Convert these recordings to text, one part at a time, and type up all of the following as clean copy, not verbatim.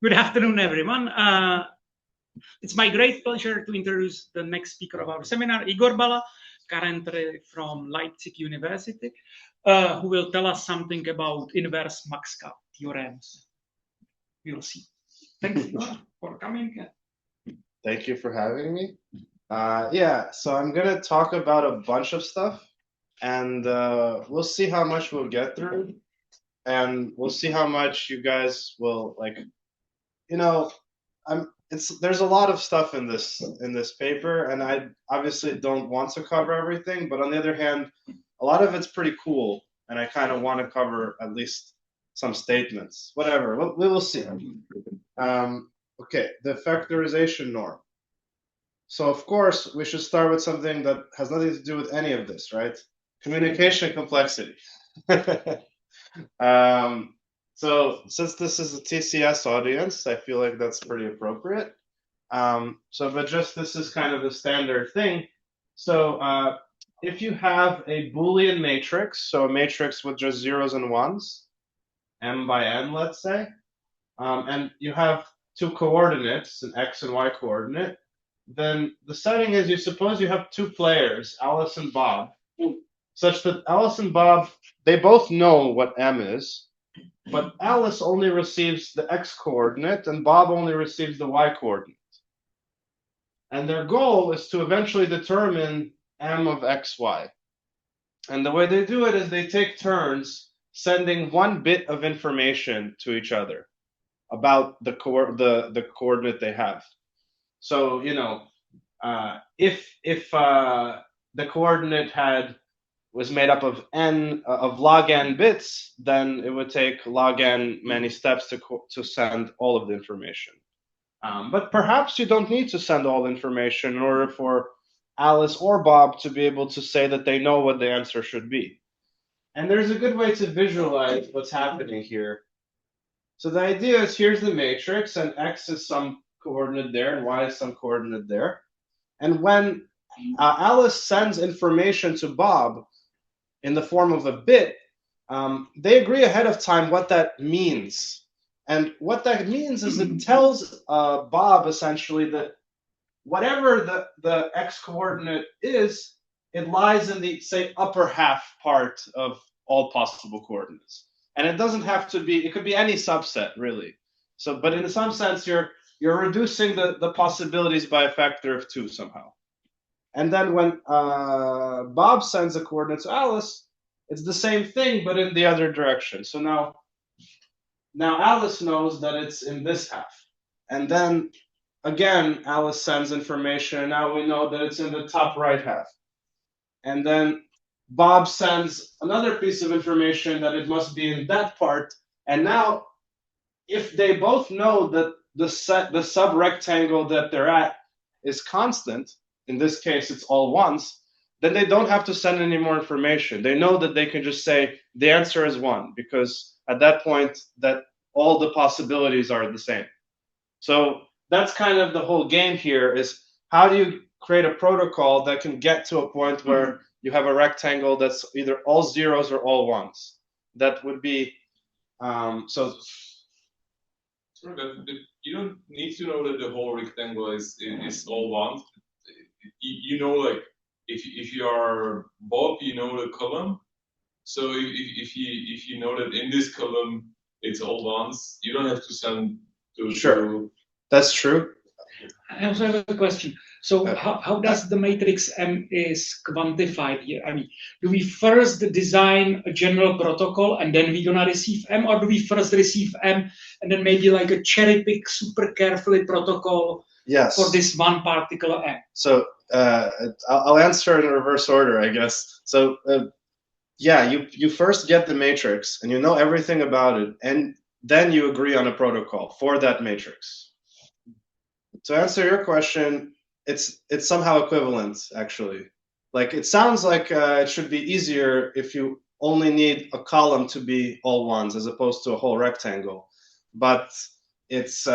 Good afternoon, everyone. It's my great pleasure to introduce the next speaker of our seminar, Igor Balla, currently from Leipzig University, who will tell us something about inverse MaxCut theorems. We will see. Thanks, Igor, for coming. Thank you for having me. Yeah, so I'm going to talk about a bunch of stuff, and we'll see how much we'll get through, and we'll see how much you guys will like. You know, there's a lot of stuff in this paper, and I obviously don't want to cover everything, but on the other hand, a lot of it's pretty cool, and I kind of want to cover at least some statements. Whatever, we will see. Okay, the factorization norm. So of course, we should start with something that has nothing to do with any of this, right? Communication complexity. So since this is a TCS audience, I feel like that's pretty appropriate. But just this is kind of the standard thing. So if you have a Boolean matrix, so a matrix with just zeros and ones, m by n, let's say, and you have two coordinates, an x and y coordinate, then the setting is you suppose you have two players, Alice and Bob, such that Alice and Bob, they both know what m is, but Alice only receives the x coordinate and Bob only receives the y coordinate. And their goal is to eventually determine m of xy. And the way they do it is they take turns sending one bit of information to each other about the coordinate they have. So, if the coordinate was made up of log n bits, then it would take log n many steps to send all of the information. But perhaps you don't need to send all the information in order for Alice or Bob to be able to say that they know what the answer should be. And there's a good way to visualize what's happening here. So the idea is here's the matrix, and x is some coordinate there, and y is some coordinate there. And when Alice sends information to Bob in the form of a bit, they agree ahead of time what that means. And what that means is it tells Bob essentially that whatever the x coordinate is, it lies in the, say, upper half part of all possible coordinates. And it doesn't have to be, it could be any subset, really. So, but in some sense, you're reducing the possibilities by a factor of 2 somehow. And then when Bob sends a coordinate to Alice, it's the same thing, but in the other direction. So now Alice knows that it's in this half. And then again, Alice sends information, and now we know that it's in the top right half. And then Bob sends another piece of information that it must be in that part. And now, if they both know that the subrectangle that they're at is constant, in this case it's all ones, then they don't have to send any more information. They know that they can just say the answer is 1, because at that point that all the possibilities are the same. So that's kind of the whole game here, is how do you create a protocol that can get to a point where you have a rectangle that's either all zeros or all ones. That would be so. You don't need to know that the whole rectangle is all ones. You know, like if you are Bob, you know the column. So if you know that in this column it's all ones, you don't have to send to. Sure, that's true. I also have a question. So how does the matrix M is quantified here? I mean, do we first design a general protocol and then we're gonna receive M, or do we first receive M and then maybe like a cherry pick super carefully protocol for this one particular M? So I'll answer in reverse order, I guess. So yeah, you first get the matrix and you know everything about it, and then you agree on a protocol for that matrix. To answer your question, it's somehow equivalent, actually. Like, it sounds like it should be easier if you only need a column to be all ones as opposed to a whole rectangle. But it's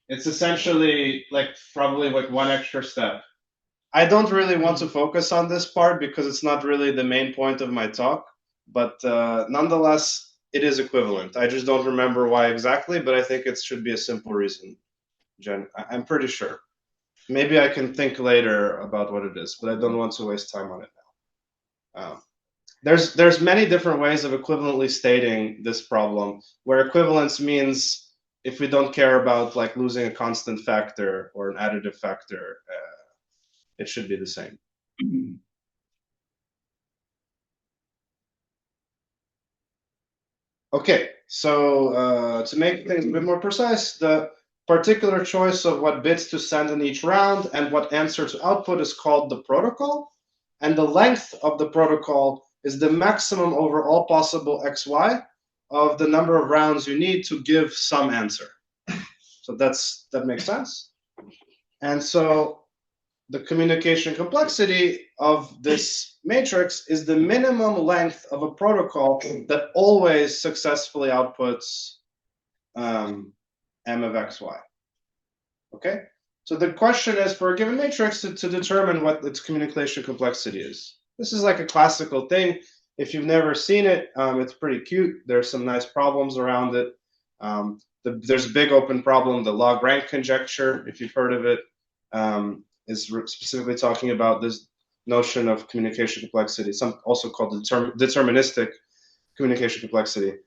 essentially like probably like one extra step. I don't really want to focus on this part because it's not really the main point of my talk. But nonetheless, it is equivalent. I just don't remember why exactly, but I think it should be a simple reason. Jen, I'm pretty sure. Maybe I can think later about what it is, but I don't want to waste time on it now. There's many different ways of equivalently stating this problem, where equivalence means if we don't care about like losing a constant factor or an additive factor, it should be the same. Okay, so to make things a bit more precise, the particular choice of what bits to send in each round and what answer to output is called the protocol, and the length of the protocol is the maximum over all possible xy of the number of rounds you need to give some answer. So that makes sense. And so the communication complexity of this matrix is the minimum length of a protocol that always successfully outputs m of xy. Okay? So the question is for a given matrix to determine what its communication complexity is. This is like a classical thing. If you've never seen it, it's pretty cute. There's some nice problems around it. There's a big open problem, the log rank conjecture, if you've heard of it, is specifically talking about this notion of communication complexity, some also called deterministic communication complexity.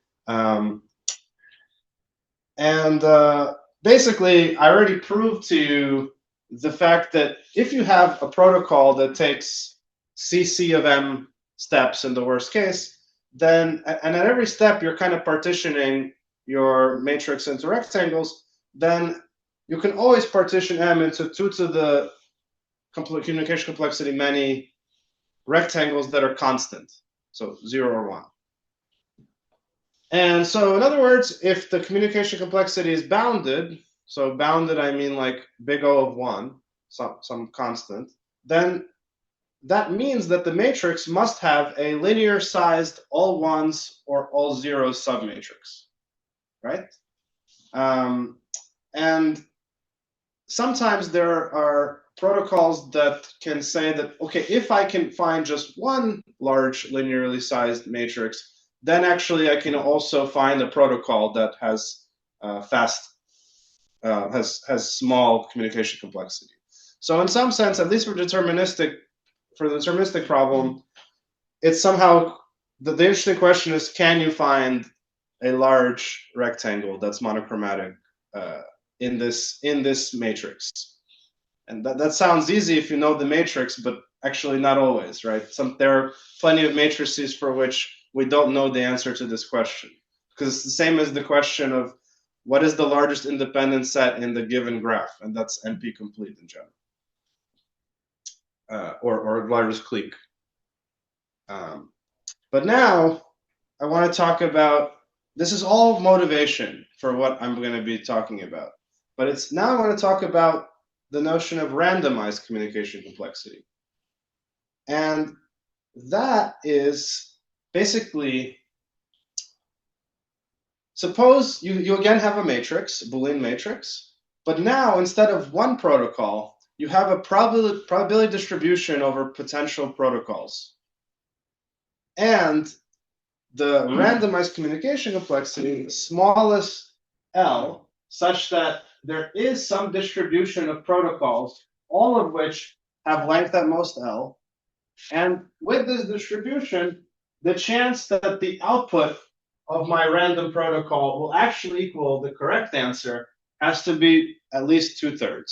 Basically, I already proved to you the fact that if you have a protocol that takes cc of m steps in the worst case, then, and at every step you're kind of partitioning your matrix into rectangles, then you can always partition m into 2 to the communication complexity many rectangles that are constant, so 0 or 1. And so in other words, if the communication complexity is bounded, so bounded I mean like big O of 1, some constant, then that means that the matrix must have a linear sized all ones or all zeros submatrix, right? And sometimes there are protocols that can say that, okay, if I can find just one large linearly sized matrix, then actually I can also find a protocol that has has small communication complexity. So in some sense, at least for the deterministic problem, it's somehow the interesting question is, can you find a large rectangle that's monochromatic in this matrix? And that sounds easy if you know the matrix, but actually not always, right? There are plenty of matrices for which we don't know the answer to this question, because it's the same as the question of what is the largest independent set in the given graph, and that's NP complete in general, or largest clique. But now I want to talk about, this is all motivation for what I'm going to be talking about, but now I want to talk about the notion of randomized communication complexity. And that is basically, suppose you again have a matrix, a Boolean matrix, but now instead of one protocol, you have a probability distribution over potential protocols. And the randomized communication complexity, the smallest L, such that there is some distribution of protocols, all of which have length at most L. And with this distribution, the chance that the output of my random protocol will actually equal the correct answer has to be at least 2/3.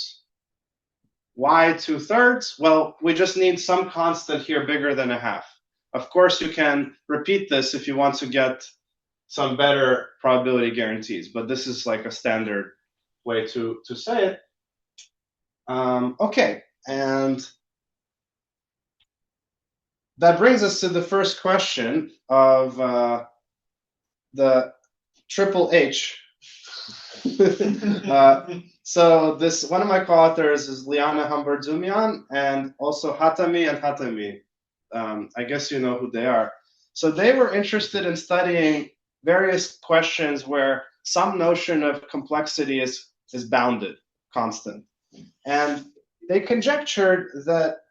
Why 2/3? Well, we just need some constant here bigger than 1/2. Of course, you can repeat this if you want to get some better probability guarantees, but this is like a standard way to say it. Okay, and that brings us to the first question of the triple H. So this, one of my co-authors is Lianna Hambardzumyan, and also Hatami and Hatami. I guess you know who they are. So they were interested in studying various questions where some notion of complexity is bounded, constant. And they conjectured that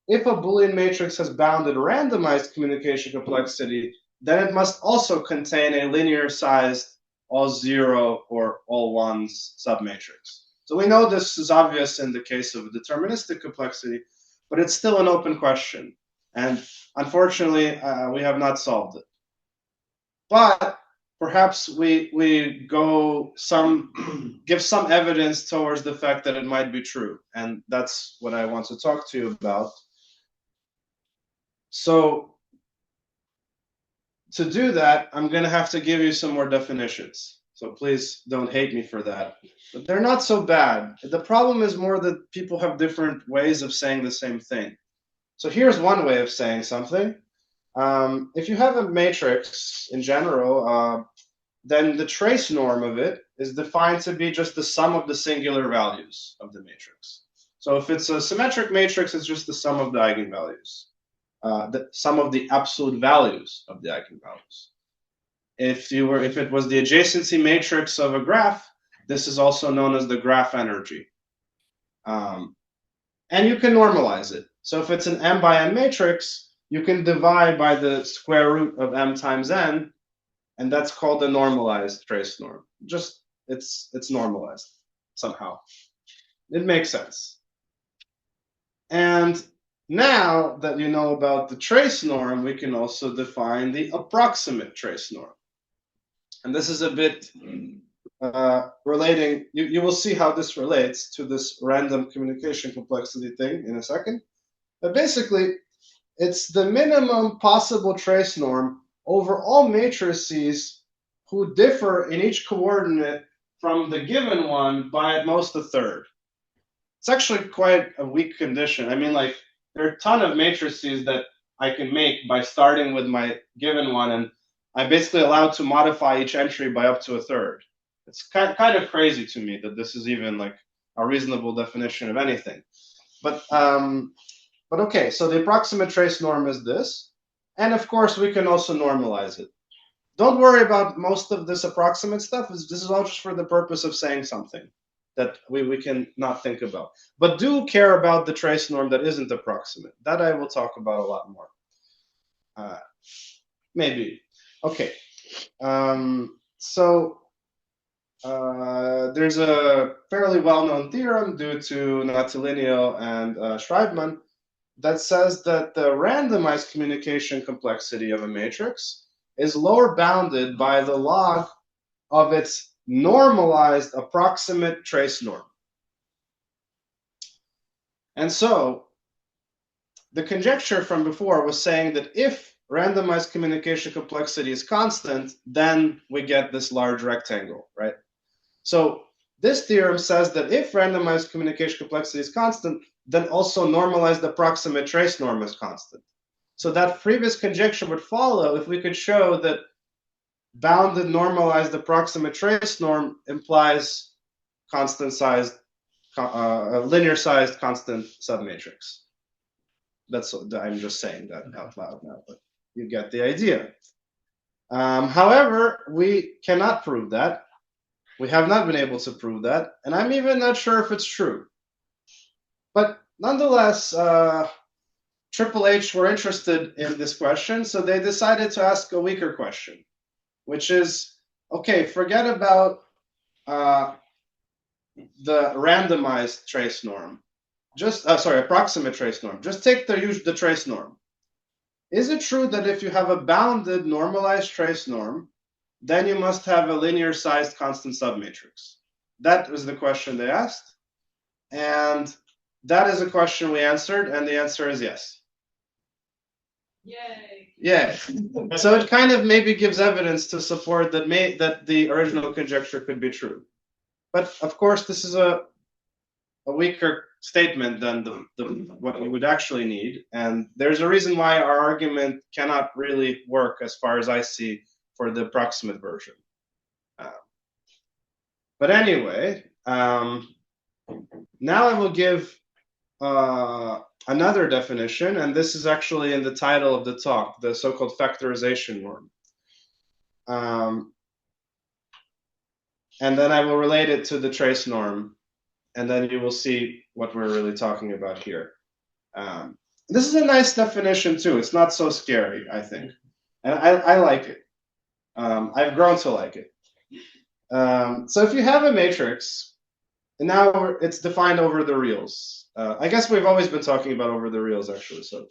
if a Boolean matrix has bounded randomized communication complexity, then it must also contain a linear-sized all zero or all ones submatrix. So we know this is obvious in the case of deterministic complexity, but it's still an open question. And unfortunately, we have not solved it. But perhaps we go give some evidence towards the fact that it might be true. And that's what I want to talk to you about. So to do that, I'm going to have to give you some more definitions. So please don't hate me for that. But they're not so bad. The problem is more that people have different ways of saying the same thing. So here's one way of saying something. If you have a matrix in general, then the trace norm of it is defined to be just the sum of the singular values of the matrix. So if it's a symmetric matrix, it's just the sum of the eigenvalues. The sum of the absolute values of the eigenvalues. If it was the adjacency matrix of a graph, this is also known as the graph energy. And you can normalize it. So if it's an m by n matrix, you can divide by the square root of m times n, and that's called the normalized trace norm. Just it's normalized somehow. It makes sense. And now that you know about the trace norm, we can also define the approximate trace norm. And this is a bit relating, you will see how this relates to this random communication complexity thing in a second. But basically, it's the minimum possible trace norm over all matrices who differ in each coordinate from the given one by at most a third. It's actually quite a weak condition. I mean, like, there are a ton of matrices that I can make by starting with my given one, and I'm basically allowed to modify each entry by up to a third. It's kind of crazy to me that this is even like a reasonable definition of anything. But okay, so the approximate trace norm is this, and of course we can also normalize it. Don't worry about most of this approximate stuff. This is all just for the purpose of saying something that we can not think about. But do care about the trace norm that isn't approximate. That I will talk about a lot more. Maybe. Okay. There's a fairly well-known theorem due to Natilinio and Schreibman that says that the randomized communication complexity of a matrix is lower bounded by the log of its normalized approximate trace norm. And so the conjecture from before was saying that if randomized communication complexity is constant, then we get this large rectangle, right? So this theorem says that if randomized communication complexity is constant, then also normalized approximate trace norm is constant. So that previous conjecture would follow if we could show that bounded normalized approximate trace norm implies constant sized, linear sized constant submatrix. That's I'm just saying that out loud now, but you get the idea. However, we cannot prove that. We have not been able to prove that, and I'm even not sure if it's true. But nonetheless, Triple H were interested in this question, so they decided to ask a weaker question, which is, okay, forget about the randomized trace norm. Just approximate trace norm. Just take the trace norm. Is it true that if you have a bounded normalized trace norm, then you must have a linear sized constant submatrix? That was the question they asked, and that is a question we answered, and the answer is yes. Yay! Yeah. So it kind of maybe gives evidence to support that the original conjecture could be true. But of course, this is a weaker statement than what we would actually need, and there's a reason why our argument cannot really work, as far as I see, for the approximate version. But anyway, now I will give another definition, and this is actually in the title of the talk, the so-called factorization norm. And then I will relate it to the trace norm, and then you will see what we're really talking about here. This is a nice definition too. It's not so scary, I think. And I like it. I've grown to like it. So if you have a matrix, and now it's defined over the reals. I guess we've always been talking about over the reals, actually. So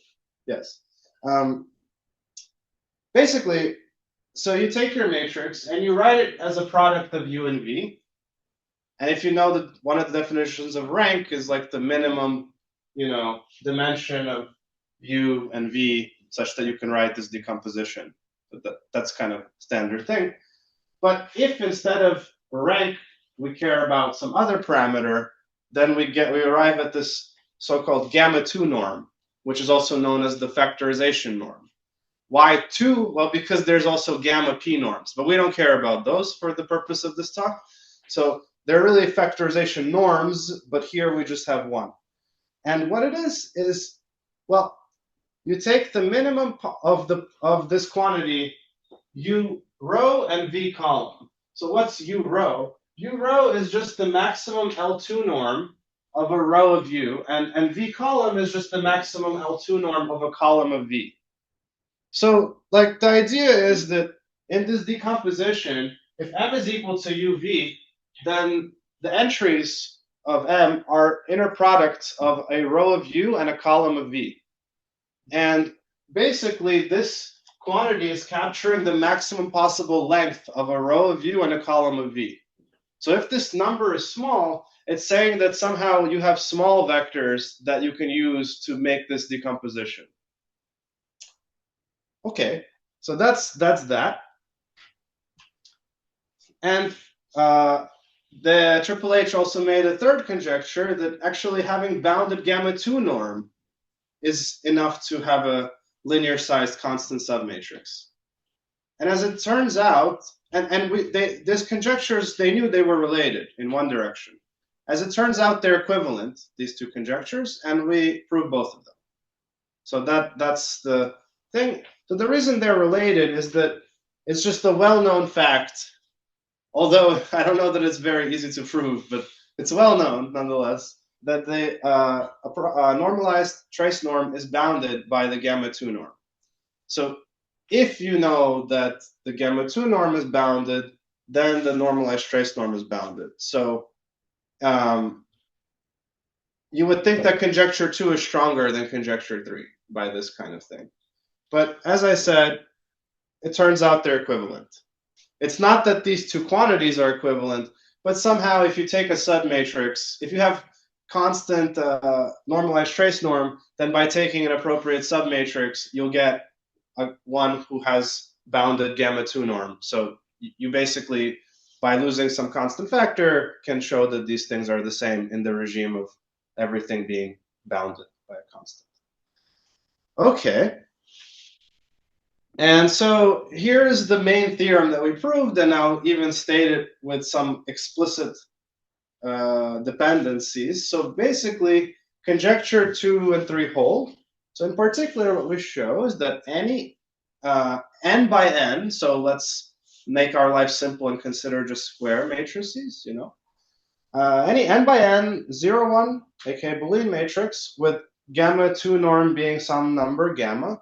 yes. Basically, so you take your matrix and you write it as a product of U and V. And if you know that one of the definitions of rank is like the minimum, dimension of U and V, such that you can write this decomposition. That's kind of standard thing. But if instead of rank we care about some other parameter, then we arrive at this so-called gamma 2 norm, which is also known as the factorization norm. Why 2? Well, because there's also gamma p norms, but we don't care about those for the purpose of this talk. So they're really factorization norms, but here we just have one. And what it is, well, you take the minimum of this quantity U row and V column. So what's U row? U row is just the maximum L2 norm of a row of U, and V column is just the maximum L2 norm of a column of V. So like the idea is that in this decomposition, if M is equal to UV, then the entries of M are inner products of a row of U and a column of V. And basically this quantity is capturing the maximum possible length of a row of U and a column of V. So if this number is small, it's saying that somehow you have small vectors that you can use to make this decomposition. Okay, so that's that. And the Triple H also made a third conjecture that actually having bounded gamma 2 norm is enough to have a linear sized constant submatrix. And as it turns out, these conjectures, they knew they were related in one direction. As it turns out, they're equivalent, these two conjectures, and we prove both of them. So that's the thing. So the reason they're related is that it's just a well-known fact, although I don't know that it's very easy to prove, but it's well-known nonetheless, that the normalized trace norm is bounded by the gamma 2 norm. So if you know that the gamma 2 norm is bounded, then the normalized trace norm is bounded. So you would think that conjecture 2 is stronger than conjecture 3 by this kind of thing. But as I said, it turns out they're equivalent. It's not that these two quantities are equivalent, but somehow if you take a submatrix, if you have constant normalized trace norm, then by taking an appropriate submatrix, you'll get one who has bounded gamma 2 norm. So you basically, by losing some constant factor, can show that these things are the same in the regime of everything being bounded by a constant. Okay. And so here is the main theorem that we proved, and I'll even state it with some explicit dependencies. So basically, conjecture 2 and 3 hold. So in particular, what we show is that any n by n, so let's make our life simple and consider just square matrices, any n by n, 0, 1, aka Boolean matrix, with gamma 2 norm being some number gamma,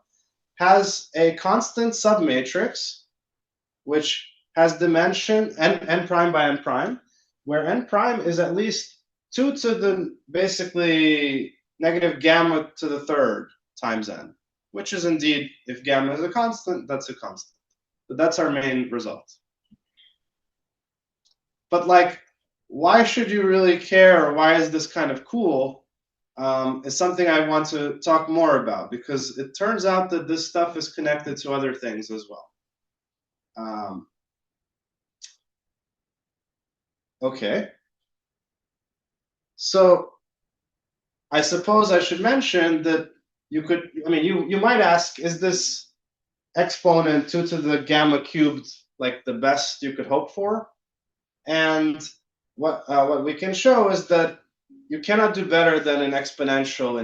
has a constant submatrix, which has dimension n prime by n prime, where n prime is at least 2 to the basically negative gamma to the third times n, which is indeed, if gamma is a constant, that's a constant. But that's our main result. But like, why should you really care, or why is this kind of cool? Is something I want to talk more about, because it turns out that this stuff is connected to other things as well. Okay. So I suppose I should mention that you might ask, is this exponent 2 to the gamma cubed like the best you could hope for? And what we can show is that you cannot do better than an exponential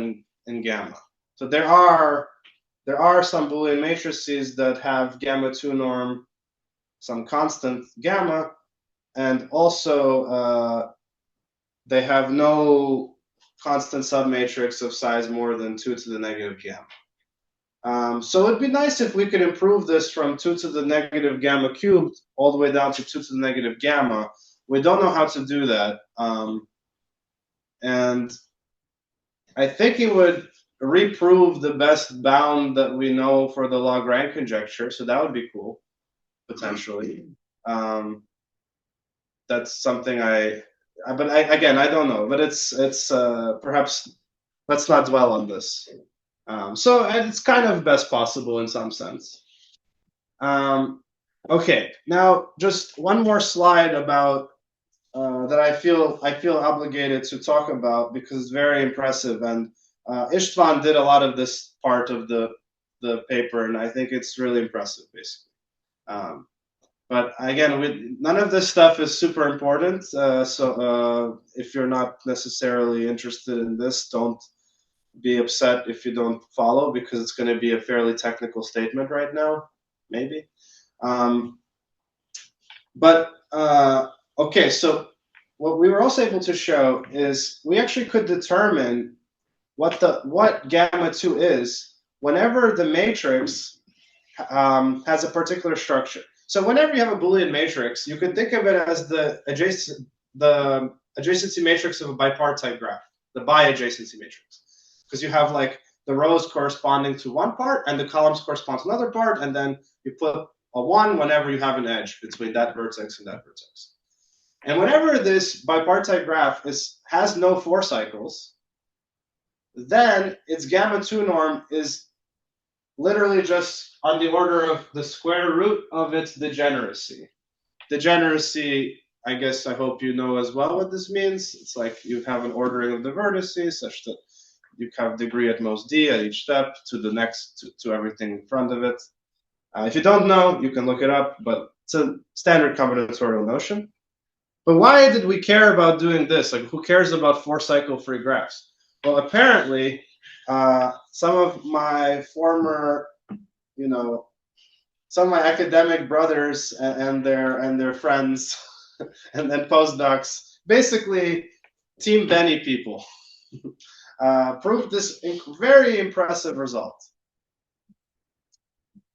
in gamma. So there are some Boolean matrices that have gamma 2 norm, some constant gamma, and also they have no constant submatrix of size more than 2 to the negative gamma. So it'd be nice if we could improve this from 2 to the negative gamma cubed all the way down to 2 to the negative gamma. We don't know how to do that. And I think it would reprove the best bound that we know for the log rank conjecture. So that would be cool, potentially. That's something again, I don't know, but it's perhaps let's not dwell on this. So it's kind of best possible in some sense. Okay, now just one more slide about that I feel obligated to talk about because it's very impressive, and István did a lot of this part of the paper, and I think it's really impressive, basically. But again, none of this stuff is super important. So if you're not necessarily interested in this, don't be upset if you don't follow, because it's going to be a fairly technical statement right now, maybe. Okay, so what we were also able to show is we actually could determine what gamma 2 is whenever the matrix has a particular structure. So whenever you have a Boolean matrix, you could think of it as the adjacency matrix of a bipartite graph, the bi-adjacency matrix, because you have like the rows corresponding to one part and the columns correspond to another part, and then you put a 1 whenever you have an edge between that vertex and that vertex. And whenever this bipartite graph has no 4 cycles, then its gamma 2 norm is literally just on the order of the square root of its degeneracy. Degeneracy, I guess, I hope you know as well what this means. It's like you have an ordering of the vertices such that you have degree at most d at each step to the next, to everything in front of it. If you don't know, you can look it up, but it's a standard combinatorial notion. But why did we care about doing this? Like, who cares about 4-cycle free graphs? Well, apparently, some of my former, some of my academic brothers and their friends and then postdocs, basically Team Benny people, proved this very impressive result.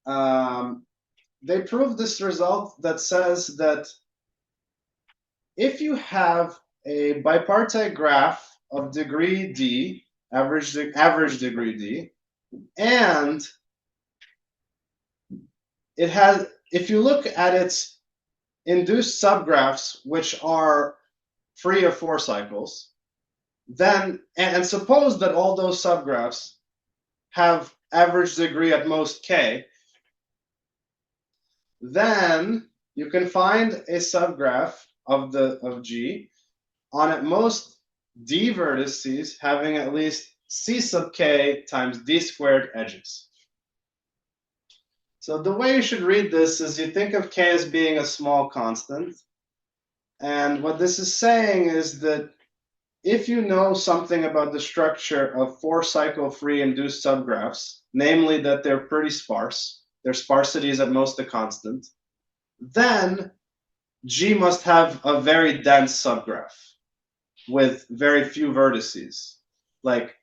They proved this result that says that if you have a bipartite graph of degree d, average degree d, and it has, if you look at its induced subgraphs, which are free of 4 cycles, then, and suppose that all those subgraphs have average degree at most k, then you can find a subgraph of G on at most d vertices having at least c sub k times d squared edges. So the way you should read this is you think of k as being a small constant. And what this is saying is that if you know something about the structure of 4-cycle free induced subgraphs, namely that they're pretty sparse, their sparsity is at most a constant, then G must have a very dense subgraph with very few vertices. Like,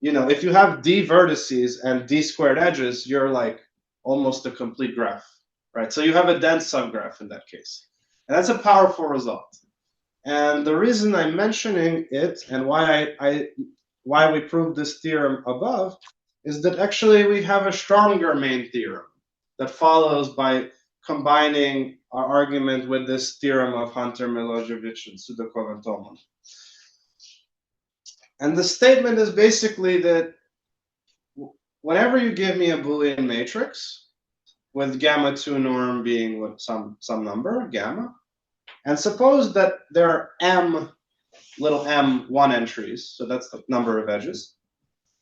if you have d vertices and d squared edges, you're like almost a complete graph, right? So you have a dense subgraph in that case. And that's a powerful result. And the reason I'm mentioning it and why we proved this theorem above is that actually we have a stronger main theorem that follows by combining our argument with this theorem of Hunter, Milojevic, and Sudakov and Tomon. And the statement is basically that whenever you give me a Boolean matrix with gamma 2 norm being some number, gamma, and suppose that there are little m 1 entries, so that's the number of edges,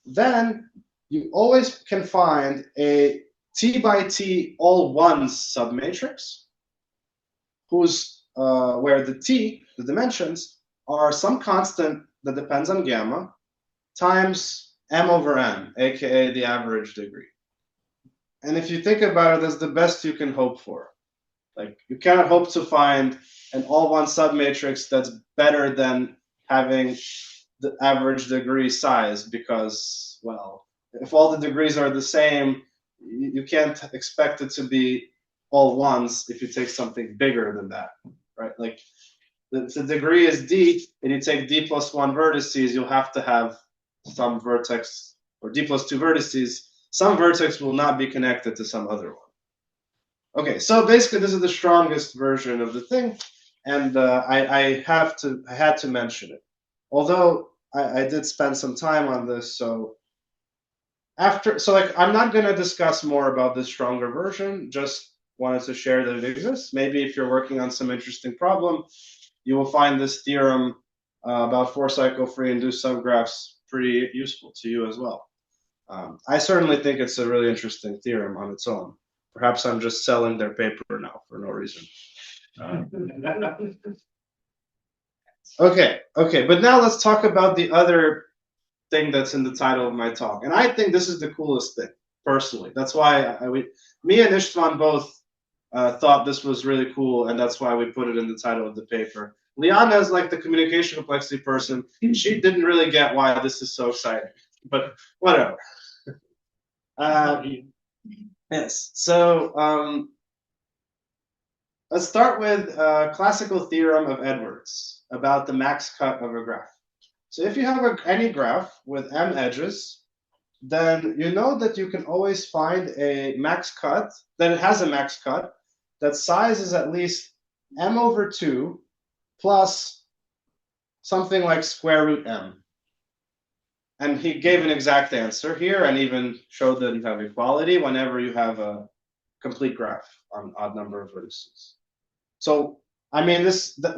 then you always can find a t by t all ones submatrix where the t, the dimensions, are some constant that depends on gamma times m over n, aka the average degree. And if you think about it, that's the best you can hope for. Like, you cannot hope to find an all-one submatrix that's better than having the average degree size because, well, if all the degrees are the same, you can't expect it to be all ones if you take something bigger than that, right? Like the degree is d, and you take d plus 1 vertices, you'll have to have some vertex, or d plus 2 vertices. Some vertex will not be connected to some other one. Okay, so basically this is the strongest version of the thing, and I had to mention it. Although I did spend some time on this, so like I'm not going to discuss more about the stronger version, just wanted to share that it exists. Maybe if you're working on some interesting problem, you will find this theorem about four-cycle free induced subgraphs pretty useful to you as well. I certainly think it's a really interesting theorem on its own. Perhaps I'm just selling their paper now for no reason. Okay, but now let's talk about the other thing that's in the title of my talk. And I think this is the coolest thing, personally. That's why me and István both thought this was really cool, and that's why we put it in the title of the paper. Lianna is like the communication complexity person. She didn't really get why this is so exciting, but whatever. Yes, so let's start with classical theorem of Edwards about the max cut of a graph. So if you have any graph with m edges, then you know that you can always find a max cut, that it has a max cut, that size is at least m over 2 plus something like square root m. And he gave an exact answer here and even showed that you have equality whenever you have a complete graph on odd number of vertices. So, I mean,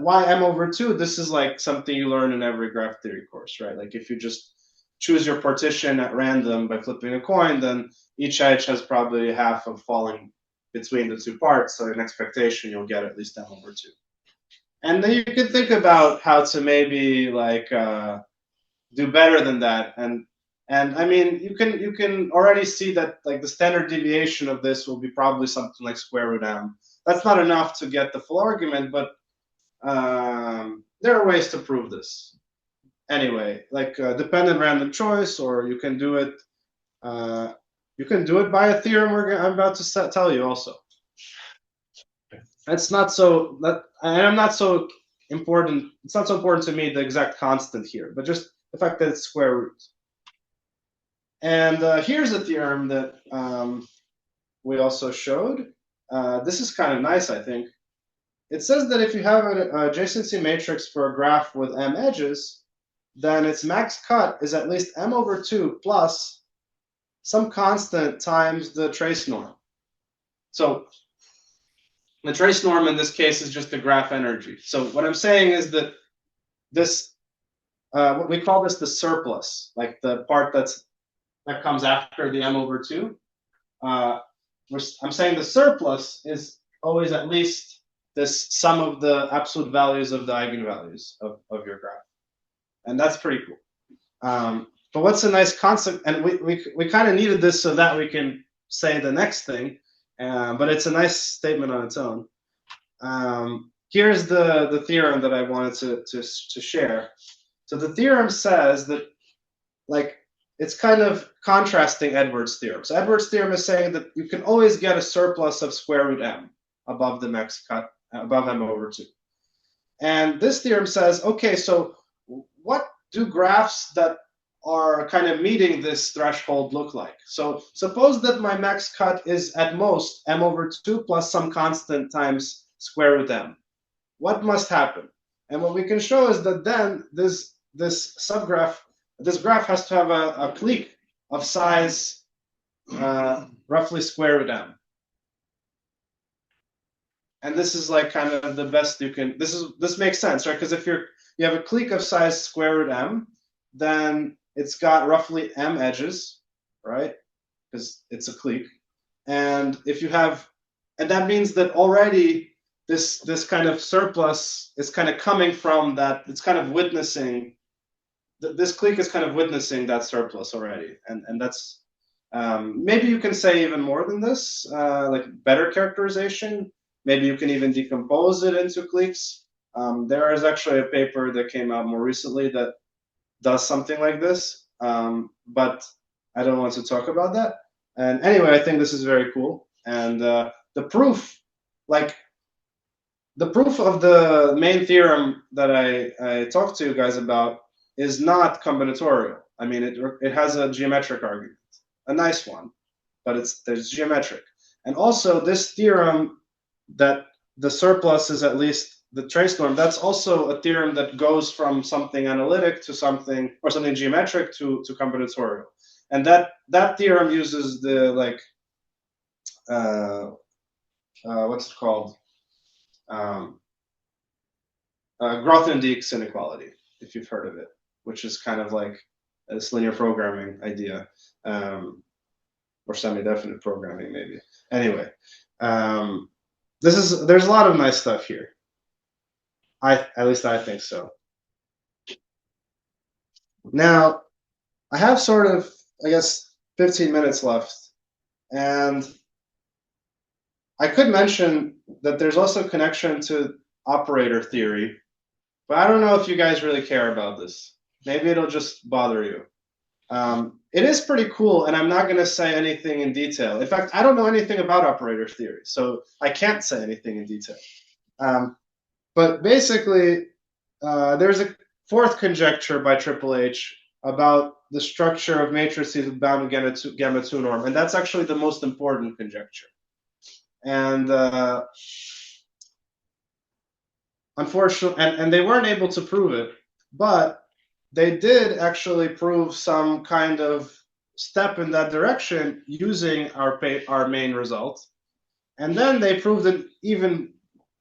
why m over 2, this is like something you learn in every graph theory course, right? Like if you just choose your partition at random by flipping a coin, then each edge has probably half of falling between the two parts. So in expectation, you'll get at least m over 2. And then you can think about how to maybe like do better than that. And I mean, you can already see that like the standard deviation of this will be probably something like square root m. That's not enough to get the full argument, but there are ways to prove this. Anyway, like dependent random choice, or you can do it. You can do it by a theorem I'm about to tell you also. It's not so and I'm not so important. It's not so important to me the exact constant here, but just the fact that it's square root. And here's a theorem that we also showed. This is kind of nice, I think. It says that if you have an adjacency matrix for a graph with m edges, then its max cut is at least m over 2 plus some constant times the trace norm. So the trace norm in this case is just the graph energy. So what I'm saying is that this, what we call this the surplus, like the part that comes after the m over 2. I'm saying the surplus is always at least this sum of the absolute values of the eigenvalues of your graph. And that's pretty cool. But what's a nice concept, and we kind of needed this so that we can say the next thing, but it's a nice statement on its own. Here's the theorem that I wanted to share. So the theorem says that, like, it's kind of contrasting Edwards' theorem. So Edwards' theorem is saying that you can always get a surplus of square root m above the max cut, above m over 2. And this theorem says, okay, so what do graphs that are kind of meeting this threshold look like? So suppose that my max cut is at most m over 2 plus some constant times square root m. What must happen? And what we can show is that then this graph has to have a clique of size roughly square root m. And this is like kind of the best you can. This makes sense, right? Because if you have a clique of size square root m, then it's got roughly m edges, right? Because it's a clique. And if you have, and that means that already this kind of surplus is kind of coming from that. It's kind of witnessing. This clique is kind of witnessing that surplus already, and that's maybe you can say even more than this, like better characterization. Maybe you can even decompose it into cliques. There is actually a paper that came out more recently that does something like this, but I don't want to talk about that. And anyway, I think this is very cool. And the proof, like the proof of the main theorem that I talked to you guys about is not combinatorial. I mean, it has a geometric argument, a nice one, but there's geometric. And also this theorem that the surplus is at least the trace norm, that's also a theorem that goes from something analytic to something, or something geometric to combinatorial. And that theorem uses the what's it called? Grothendieck's inequality, if you've heard of it, which is kind of like this linear programming idea, or semi-definite programming maybe. Anyway, there's a lot of nice stuff here. At least I think so. Now, I have sort of, I guess, 15 minutes left, and I could mention that there's also a connection to operator theory, but I don't know if you guys really care about this. Maybe it'll just bother you. It is pretty cool, and I'm not going to say anything in detail. In fact, I don't know anything about operator theory, so I can't say anything in detail. But basically, there's a fourth conjecture by Triple H about the structure of matrices with bound gamma 2 norm, and that's actually the most important conjecture. And unfortunately, and they weren't able to prove it, but they did actually prove some kind of step in that direction using our main result. And then they proved it even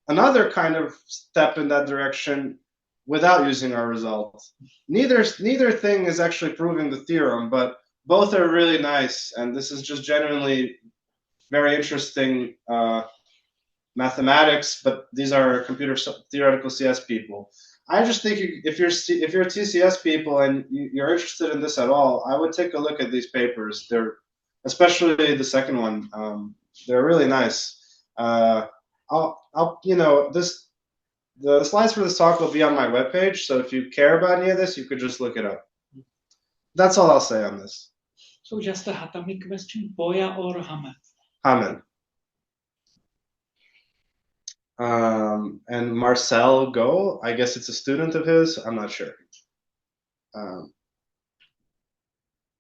another kind of step in that direction without using our result. Neither thing is actually proving the theorem, but both are really nice. And this is just genuinely very interesting mathematics, but these are computer theoretical CS people. I just think if you're TCS people and you're interested in this at all, I would take a look at these papers. They're, especially the second one, they're really nice. The slides for this talk will be on my webpage, so if you care about any of this, you could just look it up. That's all I'll say on this. So just a Hatami question, Boya or Hamed? Hamed. And Marcel Go, I guess it's a student of his, I'm not sure.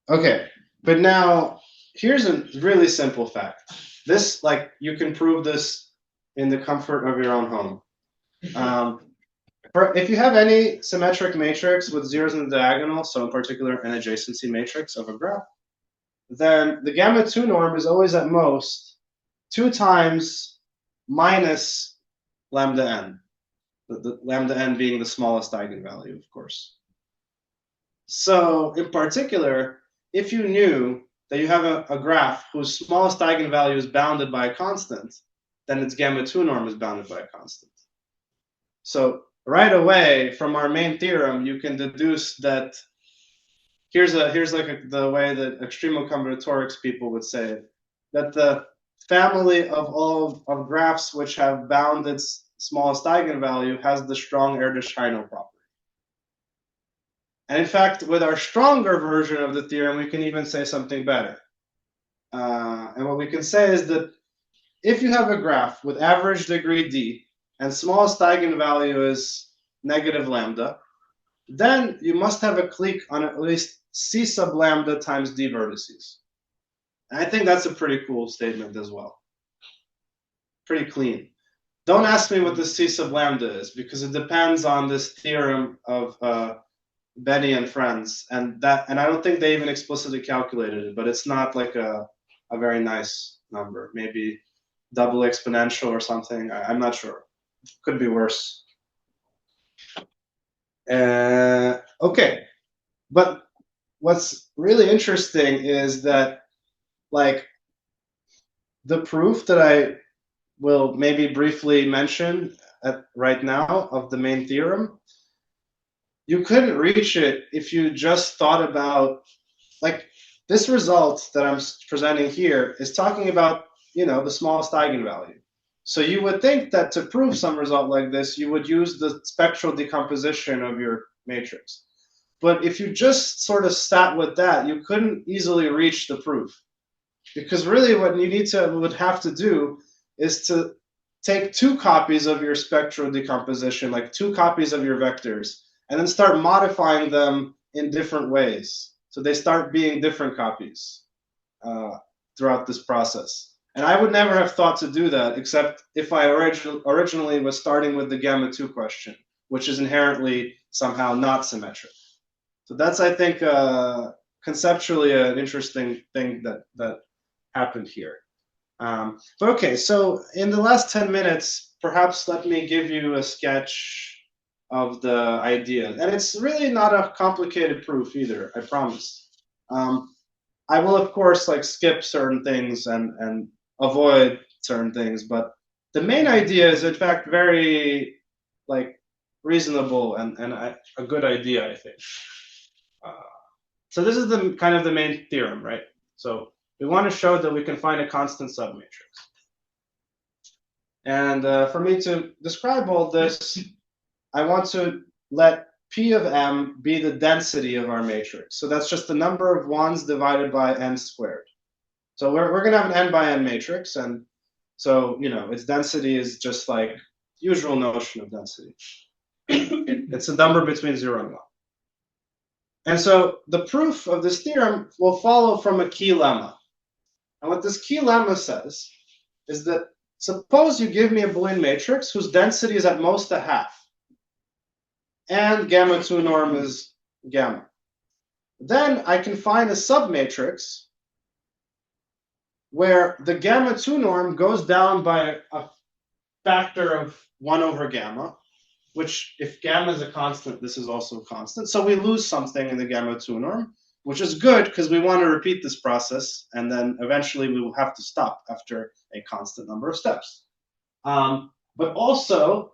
Okay, but now here's a really simple fact. This, you can prove this in the comfort of your own home. If you have any symmetric matrix with zeros in the diagonal, so in particular an adjacency matrix of a graph, then the gamma 2 norm is always at most 2 times minus lambda n, the lambda n being the smallest eigenvalue, of course. So in particular, if you knew that you have a graph whose smallest eigenvalue is bounded by a constant, then its gamma 2 norm is bounded by a constant. So right away from our main theorem, you can deduce that here's the way that extremal combinatorics people would say it, that the family of all of graphs which have bound its smallest eigenvalue has the strong Erdős-Heino property. And in fact, with our stronger version of the theorem, we can even say something better. And what we can say is that if you have a graph with average degree d and smallest eigenvalue is negative lambda, then you must have a clique on at least c sub lambda times d vertices. And I think that's a pretty cool statement as well. Pretty clean. Don't ask me what the c sub lambda is, because it depends on this theorem of Benny and friends, and I don't think they even explicitly calculated it, but it's not like a very nice number. Maybe double exponential or something. I'm not sure. Could be worse. Okay, but what's really interesting is that, the proof that I will maybe briefly mention right now of the main theorem, you couldn't reach it if you just thought about, this result that I'm presenting here is talking about, the smallest eigenvalue. So you would think that to prove some result like this, you would use the spectral decomposition of your matrix. But if you just sort of sat with that, you couldn't easily reach the proof. Because really what you would have to do is to take 2 copies of your spectral decomposition, like 2 copies of your vectors, and then start modifying them in different ways. So they start being different copies throughout this process. And I would never have thought to do that, except if I originally was starting with the gamma 2 question, which is inherently somehow not symmetric. So that's, I think, conceptually an interesting thing that happened here. But okay, so in the last 10 minutes, perhaps let me give you a sketch of the idea. And it's really not a complicated proof either, I promise. I will, of course, like skip certain things and avoid certain things, but the main idea is, in fact, very like reasonable and a good idea, I think. So this is the kind of the main theorem, right? So we want to show that we can find a constant submatrix. And for me to describe all this, I want to let P of M be the density of our matrix. So that's just the number of ones divided by n squared. So we're going to have an n by n matrix. And so, you know, its density is just like usual notion of density. It's a number between 0 and 1. And so the proof of this theorem will follow from a key lemma. And what this key lemma says is that suppose you give me a Boolean matrix whose density is at most a half, and gamma 2 norm is gamma. Then I can find a submatrix where the gamma 2 norm goes down by a factor of 1 over gamma, which if gamma is a constant, this is also a constant. So we lose something in the gamma 2 norm, which is good because we want to repeat this process, and then eventually we will have to stop after a constant number of steps. But also,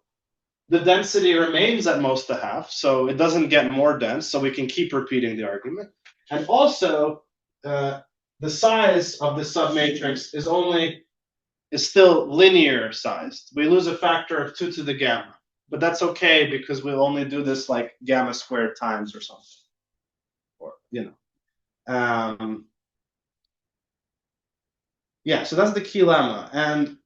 the density remains at most a half, so it doesn't get more dense, so we can keep repeating the argument. And also, the size of the submatrix is still linear sized. We lose a factor of 2 to the gamma, but that's okay because we'll only do this like gamma squared times or something, or you know. Yeah, so that's the key lemma, and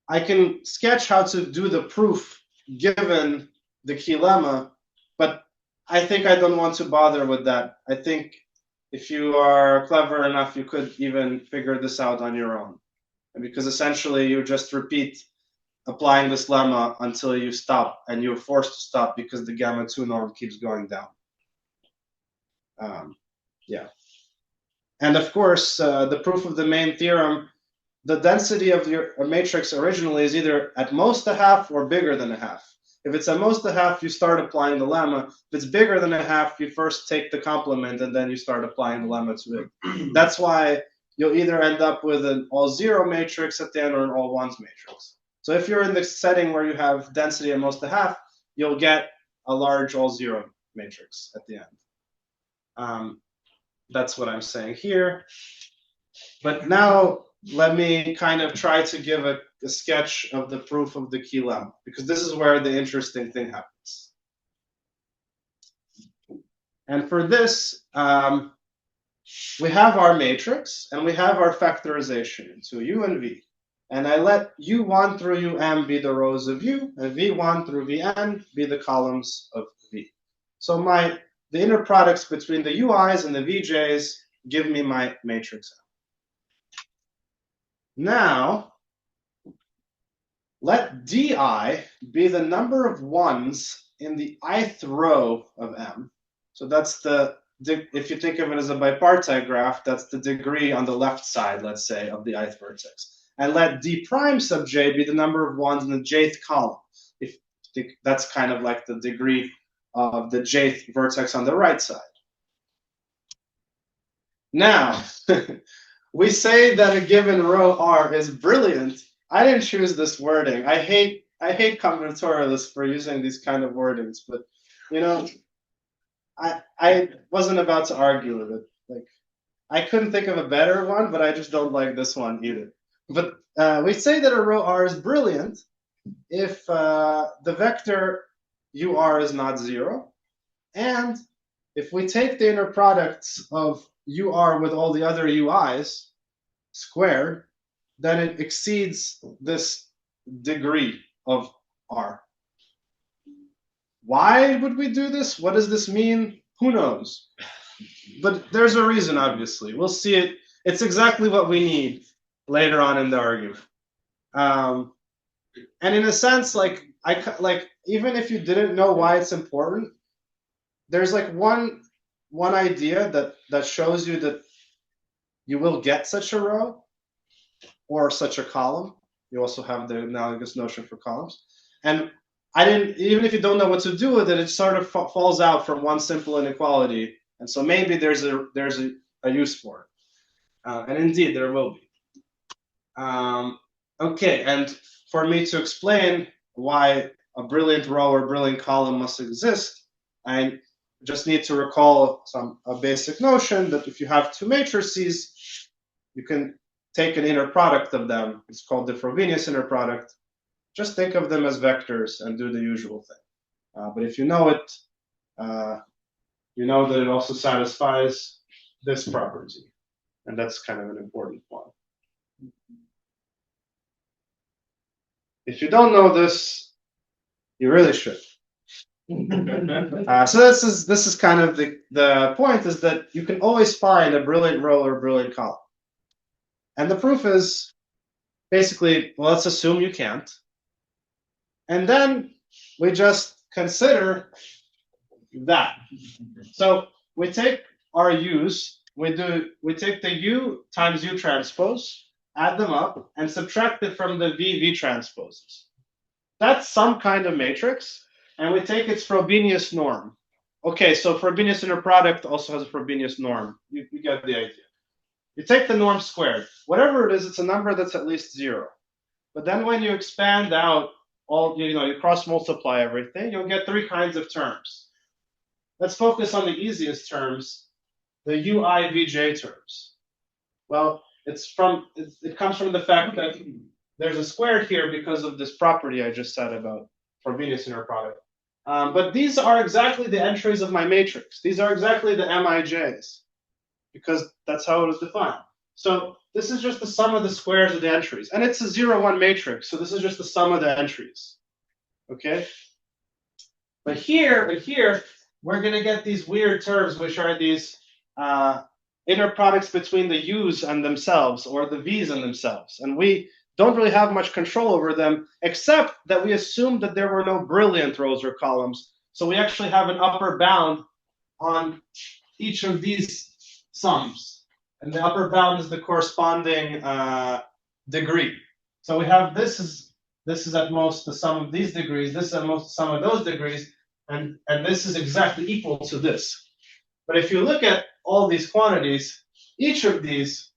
I can sketch how to do the proof given the key lemma, but I think I don't want to bother with that. I think if you are clever enough, you could even figure this out on your own. Because essentially you just repeat applying this lemma until you stop, and you're forced to stop because the gamma 2 norm keeps going down. Yeah. And of course, the proof of the main theorem, the density of your matrix originally is either at most a half or bigger than a half. If it's at most a half, you start applying the lemma. If it's bigger than a half, you first take the complement and then you start applying the lemma to it. That's why you'll either end up with an all 0 matrix at the end or an all 1s matrix. So if you're in the setting where you have density at most a half, you'll get a large all 0 matrix at the end. That's what I'm saying here. But now let me kind of try to give a sketch of the proof of the key lemma, because this is where the interesting thing happens. And for this, we have our matrix and we have our factorization into U and V. And I let U1 through UM be the rows of U, and V1 through Vn be the columns of V. So the inner products between the UIs and the VJs give me my matrix. Now, let Di be the number of ones in the ith row of M. So that's if you think of it as a bipartite graph, that's the degree on the left side, let's say, of the ith vertex. And let D prime sub j be the number of ones in the jth column. If that's kind of like the degree of the jth vertex on the right side. Now, we say that a given row R is brilliant. I didn't choose this wording. I hate combinatorialists for using these kind of wordings, but you know, I wasn't about to argue with it. Like, I couldn't think of a better one, but I just don't like this one either. But we say that a row R is brilliant if the vector UR is not 0, and if we take the inner products of UR with all the other UIs, squared, then it exceeds this degree of R. Why would we do this? What does this mean? Who knows? But there's a reason, obviously. We'll see it. It's exactly what we need later on in the argument. And in a sense, like even if you didn't know why it's important, there's like one idea that shows you that you will get such a row or such a column. You also have the analogous notion for columns. And even if you don't know what to do with it, it sort of falls out from one simple inequality. And so maybe there's a use for it. And indeed, there will be. Okay, and for me to explain why a brilliant row or brilliant column must exist, I just need to recall a basic notion that if you have two matrices, you can take an inner product of them. It's called the Frobenius inner product. Just think of them as vectors and do the usual thing. But if you know it, you know that it also satisfies this property. And that's kind of an important one. If you don't know this, you really should. So this is kind of the point, is that you can always find a brilliant row or a brilliant column. And the proof is basically, well, let's assume you can't. And then we just consider that. So we take our u's, we take the u times u transpose, add them up, and subtract it from the v transposes. That's some kind of matrix, and we take its Frobenius norm. Okay, so Frobenius inner product also has a Frobenius norm. You get the idea. You take the norm squared. Whatever it is, it's a number that's at least 0. But then when you expand out you cross multiply everything, you'll get 3 kinds of terms. Let's focus on the easiest terms, the uivj terms. Well, it comes from the fact that there's a square here because of this property I just said about Frobenius inner product. But these are exactly the entries of my matrix. These are exactly the mij's, because that's how it is defined. So this is just the sum of the squares of the entries. And it's a 0-1 matrix, so this is just the sum of the entries. Okay? But here, we're going to get these weird terms, which are these inner products between the u's and themselves, or the v's and themselves. And we don't really have much control over them, except that we assume that there were no brilliant rows or columns. So we actually have an upper bound on each of these sums. And the upper bound is the corresponding degree. So we have this is at most the sum of these degrees, this is at most the sum of those degrees, and this is exactly equal to this. But if you look at all these quantities, each of these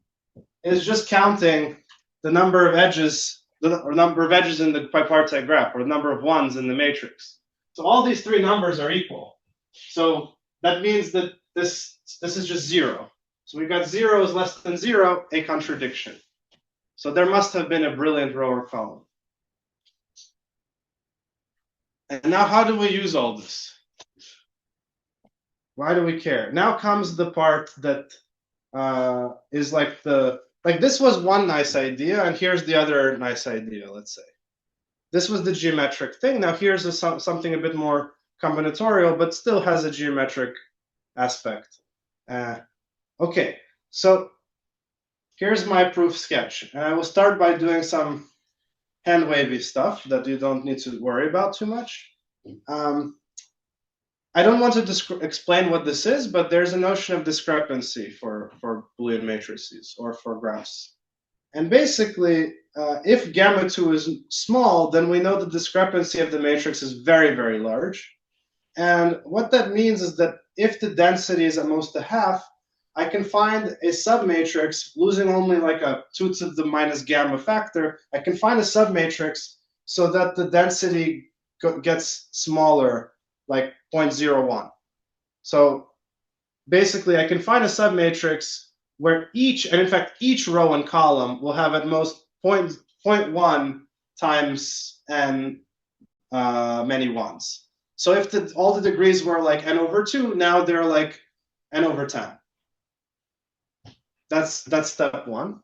is just counting the number of edges, or number of edges in the bipartite graph, or the number of ones in the matrix. So all these 3 numbers are equal. So that means that this is just 0. So we've got 0 is less than 0, a contradiction. So there must have been a brilliant row or column. And now how do we use all this? Why do we care? Now comes the part that is like this was one nice idea, and here's the other nice idea, let's say. This was the geometric thing. Now here's something a bit more combinatorial, but still has a geometric aspect. Okay, so here's my proof sketch. And I will start by doing some hand-wavy stuff that you don't need to worry about too much. I don't want to explain what this is, but there's a notion of discrepancy for Boolean matrices or for graphs. And basically, if gamma 2 is small, then we know the discrepancy of the matrix is very, very large. And what that means is that if the density is at most a half, I can find a submatrix losing only like a 2 to the minus gamma factor. I can find a submatrix so that the density gets smaller, like 0.01. So basically, I can find a submatrix where each row and column will have at most 0.1 times n many ones. So if all the degrees were like n over 2, now they're like n over 10. That's step 1.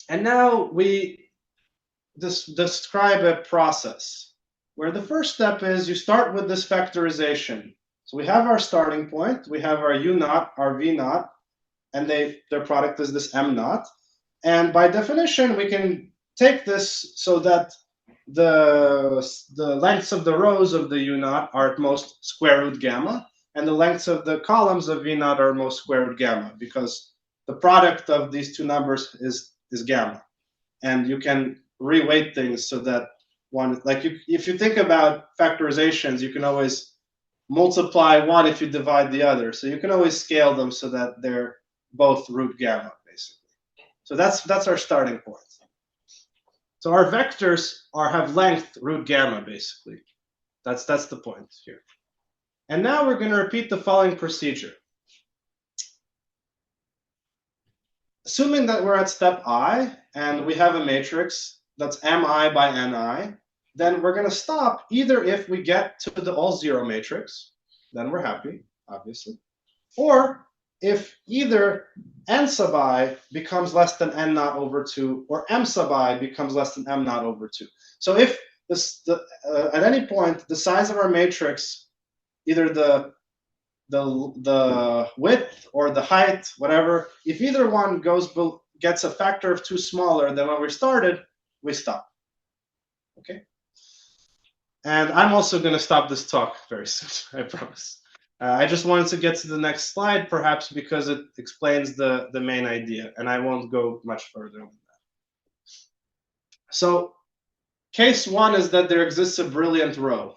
And now we describe a process where the first step is you start with this factorization. So we have our starting point, we have our u naught, our v naught, and their product is this m naught. And by definition, we can take this so that the lengths of the rows of the u naught are at most square root gamma, and the lengths of the columns of v naught are most square root gamma, because the product of these two numbers is gamma. And you can reweight things so that one, like if you think about factorizations, you can always multiply one if you divide the other. So you can always scale them so that they're both root gamma, basically. So that's our starting point. So our vectors have length root gamma, basically. That's the point here. And now we're going to repeat the following procedure. Assuming that we're at step I, and we have a matrix that's mi by ni, then we're going to stop either if we get to the all-zero matrix, then we're happy, obviously, or if either n sub I becomes less than n naught over 2, or m sub I becomes less than m naught over 2. So if at any point the size of our matrix, either the width or the height, whatever, if either one gets a factor of 2 smaller than when we started, we stop. Okay? And I'm also going to stop this talk very soon, I promise. I just wanted to get to the next slide, perhaps because it explains the main idea, and I won't go much further on that. So case one is that there exists a brilliant row.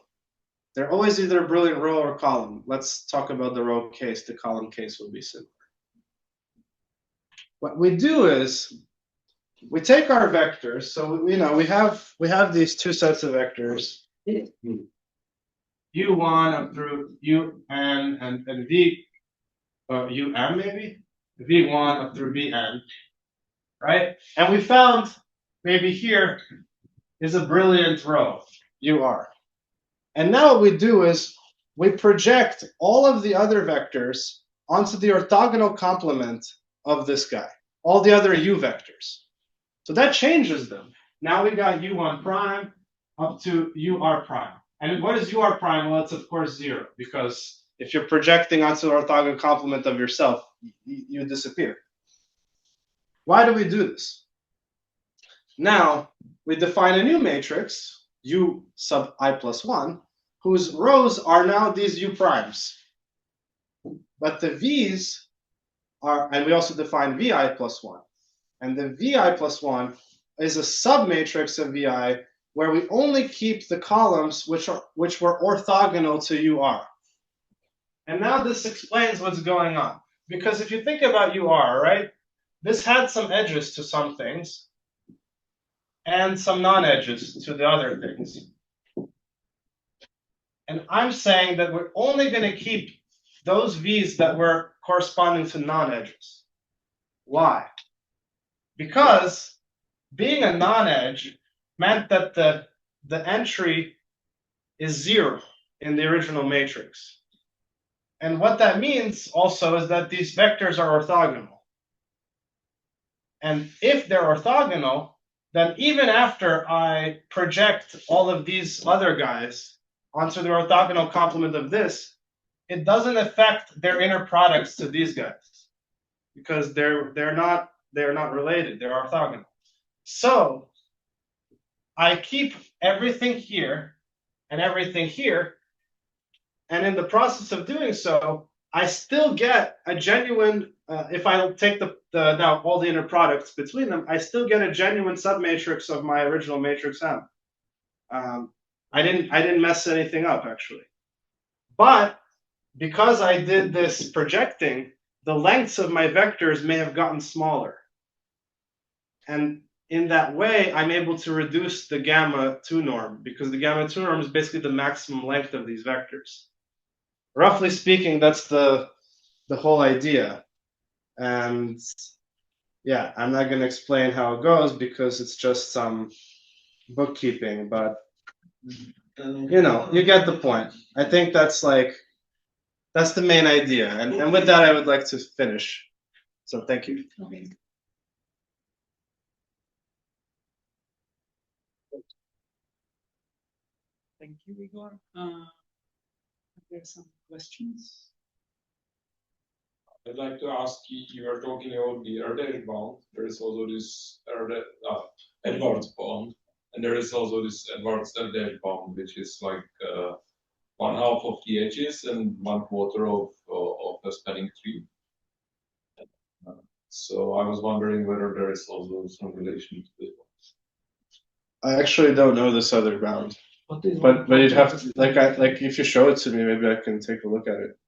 They're always either a brilliant row or column. Let's talk about the row case. The column case will be similar. What we do is we take our vectors. So we have these two sets of vectors, u1 up through un and v, um maybe, v1 up through vn, right? And we found maybe here is a brilliant row, ur. And now what we do is we project all of the other vectors onto the orthogonal complement of this guy, all the other u vectors. So that changes them. Now we got u1 prime up to ur prime. And what is ur prime? Well, it's of course 0, because if you're projecting onto the orthogonal complement of yourself, you disappear. Why do we do this? Now we define a new matrix, u sub I plus 1, whose rows are now these u primes. But the v's are, and we also define vi plus 1. And the vi plus 1 is a submatrix of vi where we only keep the columns which were orthogonal to ur. And now this explains what's going on. Because if you think about ur, right, this had some edges to some things and some non-edges to the other things. And I'm saying that we're only going to keep those v's that were corresponding to non-edges. Why? Because being a non-edge meant that the entry is 0 in the original matrix. And what that means also is that these vectors are orthogonal. And if they're orthogonal, then even after I project all of these other guys onto the orthogonal complement of this, it doesn't affect their inner products to these guys, because they're not related, they're orthogonal. So I keep everything here and everything here, and in the process of doing so, I still get a genuine, if I take now all the inner products between them, I still get a genuine submatrix of my original matrix M. I didn't mess anything up, actually. But because I did this projecting, the lengths of my vectors may have gotten smaller. And in that way, I'm able to reduce the gamma 2 norm, because the gamma 2 norm is basically the maximum length of these vectors. Roughly speaking, that's the whole idea. And yeah, I'm not going to explain how it goes because it's just some bookkeeping, but you get the point. I think that's the main idea. And with that, I would like to finish. So thank you. Okay. Thank you, Igor. Are there some questions? I'd like to ask you were talking about the Erdős bound. There is also this Edwards bound, and there is also this Edwards-Erdős bound, which is like 1/2 of the edges and 1/4 of the spanning tree. So I was wondering whether there is also some relation to this one. I actually don't know this other bound, but you'd have to like if you show it to me, maybe I can take a look at it.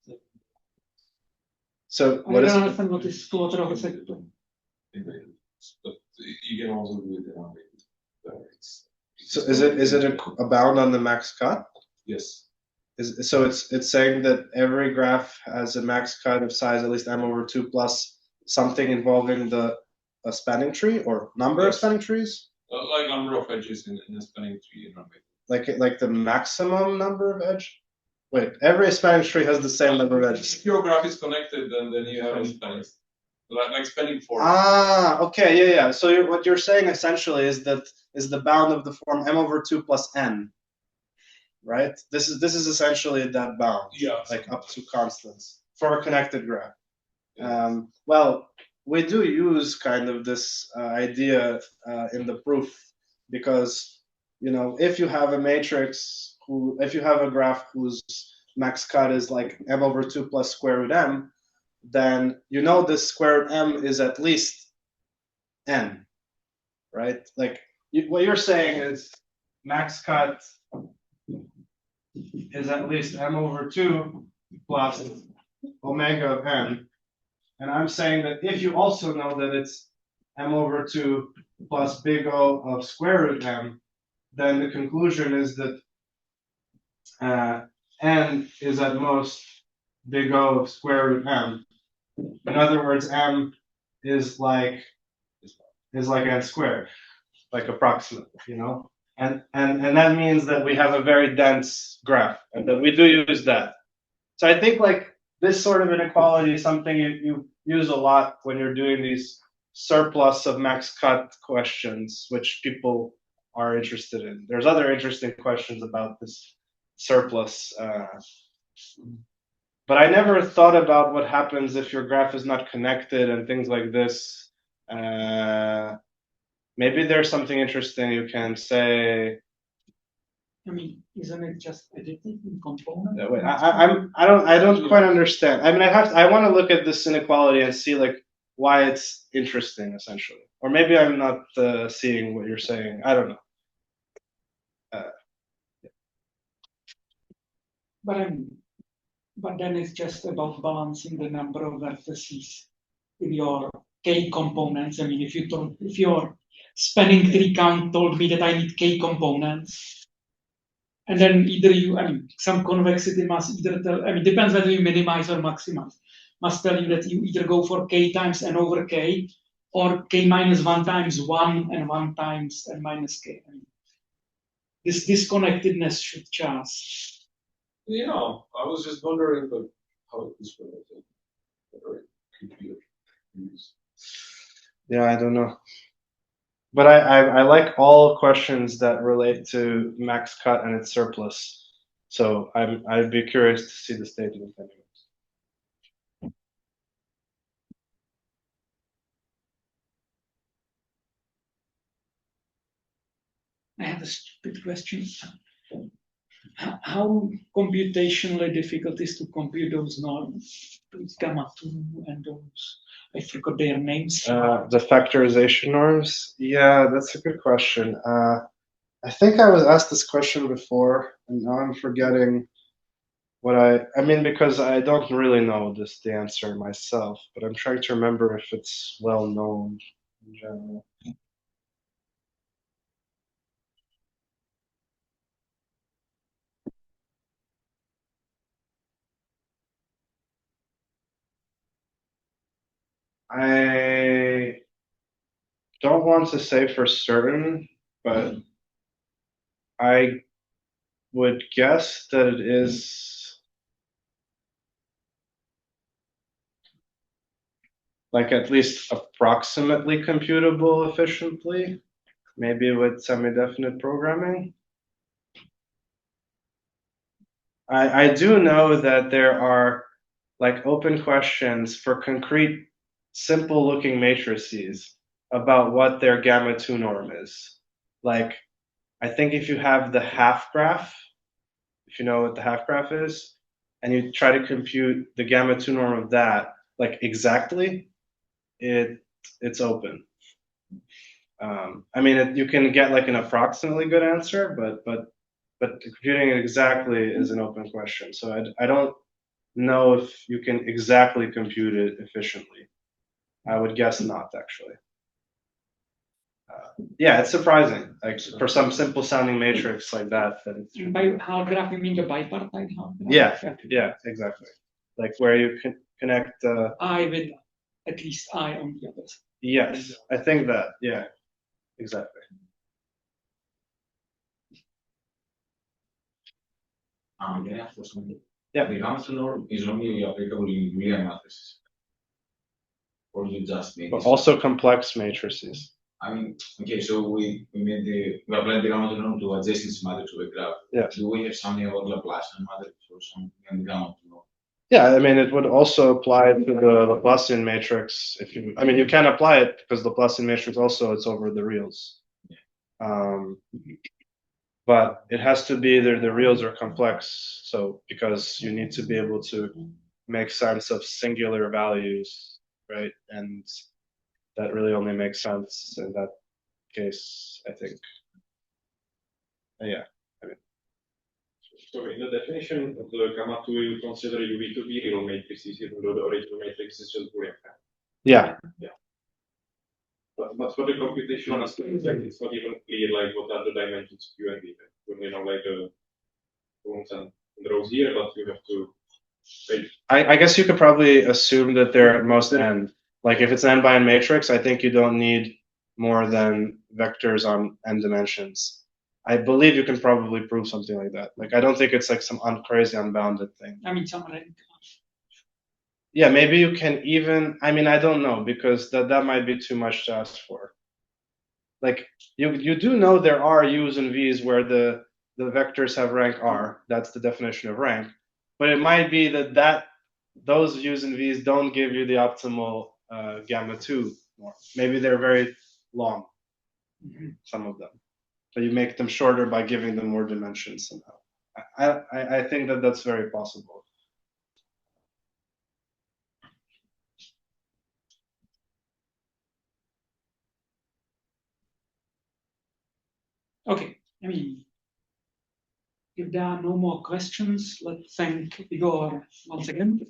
So I don't understand what is quarter of a second. But you can also do it in a way. So is it a bound on the max cut? Yes. So it's saying that every graph has a max cut of size at least m/2 plus something involving a spanning tree or number of spanning trees? Like number of edges in a spanning tree in a way. Like the maximum number of edge? Wait, every spanning tree has the same number of edges. If your graph is connected, then you have a spanning, like spanning form. Ah, okay, yeah. So what you're saying essentially is that is the bound of the form m/2 plus n, right? This is essentially that bound, like up to constants for a connected graph. Well, we do use kind of this idea in the proof because if you have a matrix if you have a graph whose max cut is like m/2 plus square root m, then this square root m is at least n, right? Like what you're saying is max cut is at least m/2 plus omega of n. And I'm saying that if you also know that it's m/2 plus big O of square root m, then the conclusion is that n is at most big O of square root m. In other words, m is like n squared, like approximately, and that means that we have a very dense graph, and that we do use that. So I think like this sort of inequality is something you use a lot when you're doing these surplus of max cut questions, which people are interested in. There's other interesting questions about this surplus, but I never thought about what happens if your graph is not connected and things like this. Maybe there's something interesting you can say. I mean, isn't it just additive in component? Wait, I don't quite understand. I mean, I want to look at this inequality and see like why it's interesting, essentially. Or maybe I'm not seeing what you're saying. I don't know. But then it's just about balancing the number of vertices in your k components. I mean, if your spanning tree count told me that I need k components, and then either some convexity must either tell, depends whether you minimize or maximize, must tell you that you either go for k times n over k, or k minus 1 times 1 and 1 times n minus k. This disconnectedness should change. Yeah, I was just wondering how it is related. Yeah, I don't know. But I like all questions that relate to max cut and its surplus. So I'd be curious to see the statement anyways. I have a stupid question. How computationally difficult is to compute those norms? Gamma 2 and those, I forgot their names. The factorization norms? Yeah, that's a good question. I think I was asked this question before, and now I'm forgetting what I mean, because I don't really know the answer myself, but I'm trying to remember if it's well known in general. I don't want to say for certain, but I would guess that it is like at least approximately computable efficiently, maybe with semi-definite programming. I do know that there are like open questions for concrete, simple looking matrices about what their gamma 2 norm is. Like, I think if you have the half graph, if you know what the half graph is, and you try to compute the gamma 2 norm of that, like exactly, it's open. I mean, you can get like an approximately good answer, but computing it exactly is an open question. So I don't know if you can exactly compute it efficiently. I would guess not, actually. Yeah, it's surprising. Like for some simple sounding matrix like that. By half graph, you mean the bipartite half graph? Yeah, exactly. Like where you can connect I with at least I on the others. Yes, I think that. Yeah, exactly. Yeah, for something. Yeah. The gamma norm is only applicable in Boolean matrices. Or you just made But also complex matrices. I mean, okay, so we applied the gamma norm to adjacent matrix of a graph. Yeah. Do we have something about Laplacian matrix or something in the gamma norm? Yeah, I mean, it would also apply to the Laplacian matrix. I mean, you can apply it because Laplacian matrix also it's over the reals. But it has to be either the reals are complex. So because you need to be able to make sense of singular values, right? And that really only makes sense in that case, I think. Yeah. So in the definition of the gamma 2, you consider UV to be real matrices, even though the original matrix is just Boolean. Yeah. But for the computational aspect, it's not even clear like what are the dimensions of U and V. You know, like the rooms and rows here, but you have to. I guess you could probably assume that they're at most n. Like if it's an n by n matrix, I think you don't need more than vectors on n dimensions. I believe you can probably prove something like that. Like I don't think it's like some crazy unbounded thing. I mean, someone like. Yeah, maybe you can even. I mean, I don't know because that might be too much to ask for. Like you do know there are u's and v's where the vectors have rank r. That's the definition of rank. But it might be that those u's and v's don't give you the optimal gamma 2 norm. Maybe they're very long, some of them. So you make them shorter by giving them more dimensions somehow. I think that that's very possible. Okay, I mean, if there are no more questions, let's thank Igor once again.